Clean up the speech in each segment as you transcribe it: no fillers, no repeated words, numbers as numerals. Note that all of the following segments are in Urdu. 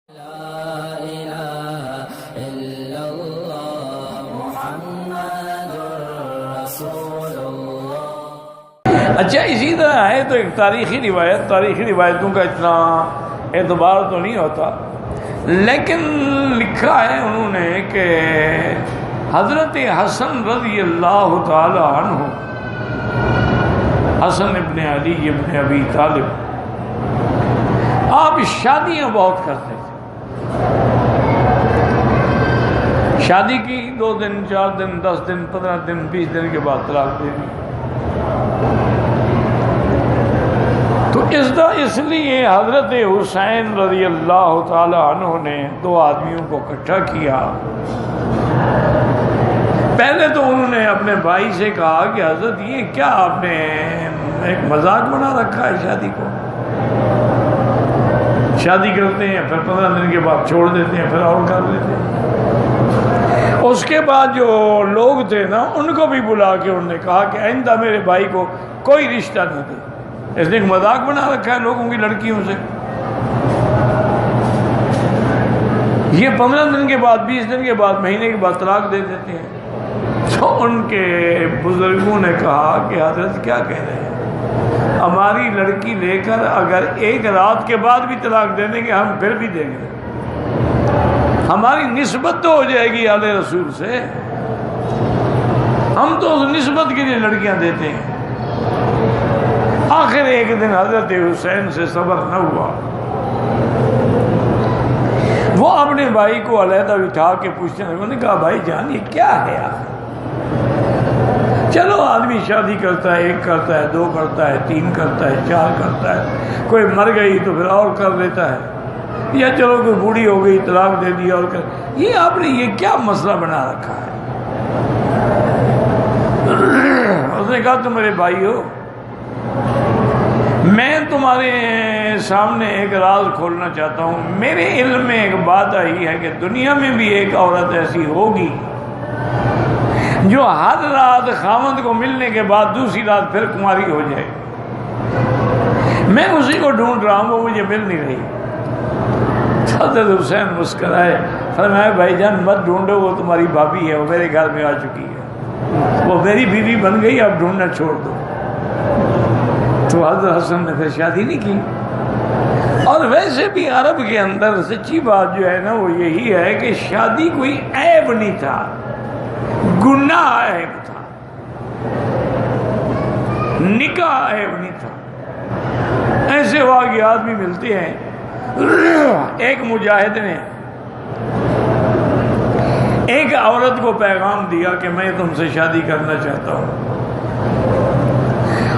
اچھا اسی طرح ہے تو ایک تاریخی روایتوں کا اتنا اعتبار تو نہیں ہوتا، لیکن لکھا ہے انہوں نے کہ حضرت حسن رضی اللہ تعالی عنہ، حسن ابن علی ابن ابی طالب، آپ شادیاں بہت کرتے تھے۔ شادی کی 2 دن 4 دن 10 دن 15 دن 20 دن کے بعد طلاق دے دی۔ تو اس لیے حضرت حسین رضی اللہ تعالی عنہ نے 2 آدمیوں کو اکٹھا کیا۔ پہلے تو انہوں نے اپنے بھائی سے کہا کہ حضرت یہ کیا آپ نے ایک مذاق بنا رکھا ہے شادی کو، شادی کرتے ہیں پھر 15 دن کے بعد چھوڑ دیتے ہیں، پھر اور کر لیتے ہیں۔ اس کے بعد جو لوگ تھے نا ان کو بھی بلا کے انہوں نے کہا کہ آئندہ میرے بھائی کو کوئی رشتہ نہ دے، اس نے ایک مذاق بنا رکھا ہے لوگوں کی لڑکیوں سے۔ یہ 15 دن کے بعد 20 دن کے بعد مہینے کے بعد طلاق دے دیتے ہیں۔ تو ان کے بزرگوں نے کہا کہ حضرت کیا کہہ رہے ہیں، ہماری لڑکی لے کر اگر 1 رات کے بعد بھی طلاق دے دیں گے ہم پھر بھی دیں گے، ہماری نسبت تو ہو جائے گی آل رسول سے، ہم تو اس نسبت کے لیے لڑکیاں دیتے ہیں۔ آخر ایک دن حضرت حسین سے صبر نہ ہوا، وہ اپنے بھائی کو علیحدہ بٹھا کے پوچھنے لگے۔ انہوں نے کہا بھائی جان یہ کیا ہے آخر، چلو آدمی شادی کرتا ہے، 1 کرتا ہے، 2 کرتا ہے، 3 کرتا ہے، 4 کرتا ہے، کوئی مر گئی تو پھر اور کر لیتا ہے، یا چلو کوئی بوڑھی ہو گئی طلاق دے دیا اور کر، یہ آپ نے یہ کیا مسئلہ بنا رکھا ہے؟ اس نے کہا تم میرے بھائی ہو، میں تمہارے سامنے ایک راز کھولنا چاہتا ہوں۔ میرے علم میں ایک بات آئی ہے کہ دنیا میں بھی ایک عورت ایسی ہوگی جو ہر رات خاوند کو ملنے کے بعد دوسری رات پھر کنواری ہو جائے، میں اسی کو ڈھونڈ رہا ہوں، وہ مجھے مل نہیں رہی۔ حضرت حسین مسکرائے، فرمایا بھائی جان مت ڈھونڈو، وہ تمہاری بھابھی ہے، وہ میرے گھر میں آ چکی ہے، وہ میری بیوی بن گئی، اب ڈھونڈنا چھوڑ دو۔ تو حضرت حسن نے پھر شادی نہیں کی۔ اور ویسے بھی عرب کے اندر سچی بات جو ہے نا وہ یہی ہے کہ شادی کوئی عیب نہیں تھا، گناہ عیب تھا، نکاح عیب نہیں تھا۔ ایسے واقعات بھی ملتے ہیں۔ ایک مجاہد نے ایک عورت کو پیغام دیا کہ میں تم سے شادی کرنا چاہتا ہوں۔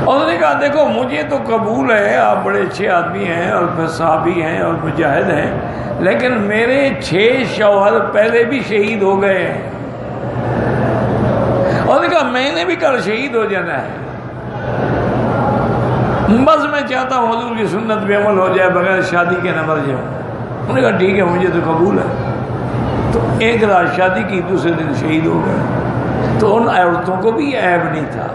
اور انہوں نے کہا دیکھو مجھے تو قبول ہے، آپ بڑے اچھے آدمی ہیں اور پھر صحابی ہیں اور مجاہد ہیں، لیکن میرے 6 شوہر پہلے بھی شہید ہو گئے ہیں۔ اور انہوں نے کہا میں نے بھی کل شہید ہو جانا ہے، بس میں چاہتا ہوں حضور کی سنت پہ عمل ہو جائے، بغیر شادی کے نہ مر جاؤں۔ انہوں نے کہا ٹھیک ہے مجھے تو قبول ہے۔ تو 1 رات شادی کی، دوسرے دن شہید ہو گئے۔ تو ان عورتوں کو بھی یہ عیب نہیں تھا،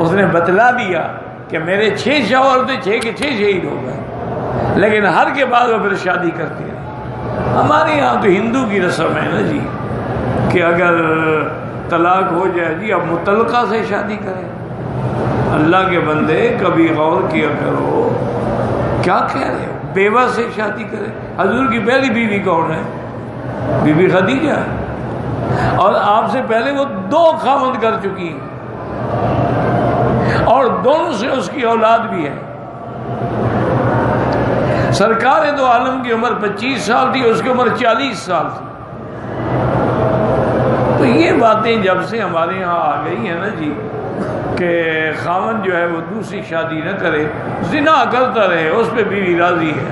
اس نے بتلا دیا کہ میرے 6 شوہر تھے، 6 کے 6 شہید ہو گئے، لیکن ہر کے بعد وہ پھر شادی کرتے ہیں۔ ہمارے یہاں تو ہندو کی رسم ہے نا جی کہ اگر طلاق ہو جائے جی اب متعلقہ سے شادی کریں۔ اللہ کے بندے کبھی غور کیا کرو، کیا کہہ رہے ہو؟ بیوہ سے شادی کرے۔ حضور کی پہلی بیوی کون ہے؟ بی بی خدیجہ، اور آپ سے پہلے وہ 2 خاوند کر چکی ہیں، اور دونوں سے اس کی اولاد بھی ہے۔ سرکار دو عالم کی عمر 25 سال تھی، اس کی عمر 40 سال تھی۔ تو یہ باتیں جب سے ہمارے یہاں آ گئی ہیں نا جی کہ خاوند جو ہے وہ دوسری شادی نہ کرے، زنا کرتا رہے، اس پہ بیوی راضی ہے،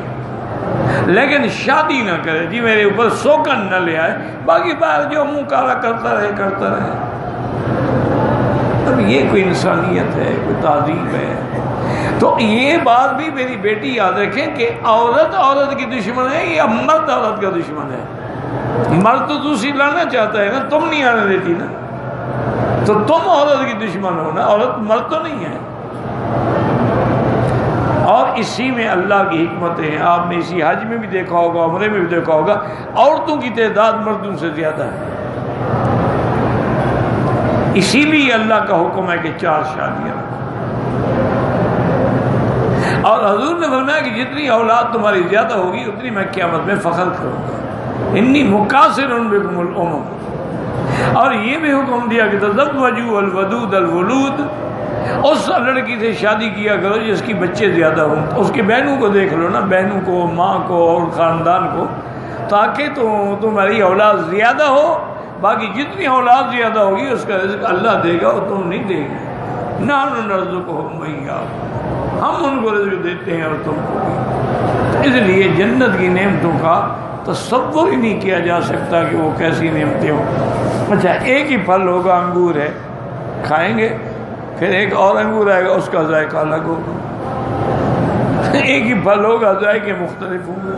لیکن شادی نہ کرے جی، میرے اوپر سوکن نہ لے آئے، باقی باہر جو منہ کالا کرتا رہے کرتا رہے۔ اب یہ کوئی انسانیت ہے، کوئی تہذیب ہے؟ تو یہ بات بھی میری بیٹی یاد رکھیں کہ عورت کی دشمن ہے یا مرد عورت کا دشمن ہے؟ مرد تو دوسری لانا چاہتا ہے نا، تم نہیں آنے دیتی نا، تو تم عورت کی دشمن ہو نا، عورت مرد تو نہیں ہے۔ اور اسی میں اللہ کی حکمتیں ہیں. آپ نے اسی حج میں بھی دیکھا ہوگا، عمرے میں بھی دیکھا ہوگا، عورتوں کی تعداد مردوں سے زیادہ ہے. اسی لیے اللہ کا حکم ہے کہ 4 شادیاں رکھو. اور حضور نے فرمایا کہ جتنی اولاد تمہاری زیادہ ہوگی اتنی میں قیامت میں فخر کروں گا. انی مکاثر بکم الامم. اور یہ بھی حکم دیا کہ تزوجوا الودود الولود، اس لڑکی سے شادی کیا کرو جس کی بچے زیادہ ہوں. اس کی بہنوں کو دیکھ لو نا، بہنوں کو، ماں کو اور خاندان کو، تاکہ تمہاری اولاد زیادہ ہو. باقی جتنی اولاد زیادہ ہوگی اس کا رزق اللہ دے گا اور تم نہیں دے گے. نحن نرزقهم وإياكم، ہم ان کو رزق دیتے ہیں اور تم کو بھی. اس لیے جنت کی نعمتوں کا تصور ہی نہیں کیا جا سکتا کہ وہ کیسی نعمتیں ہوں. اچھا، ایک ہی پھل ہوگا، انگور ہے، کھائیں گے، پھر ایک اور انگور آئے گا، اس کا ذائقہ الگ ہوگا. ایک ہی پھل ہوگا، ذائقے مختلف ہوں گے.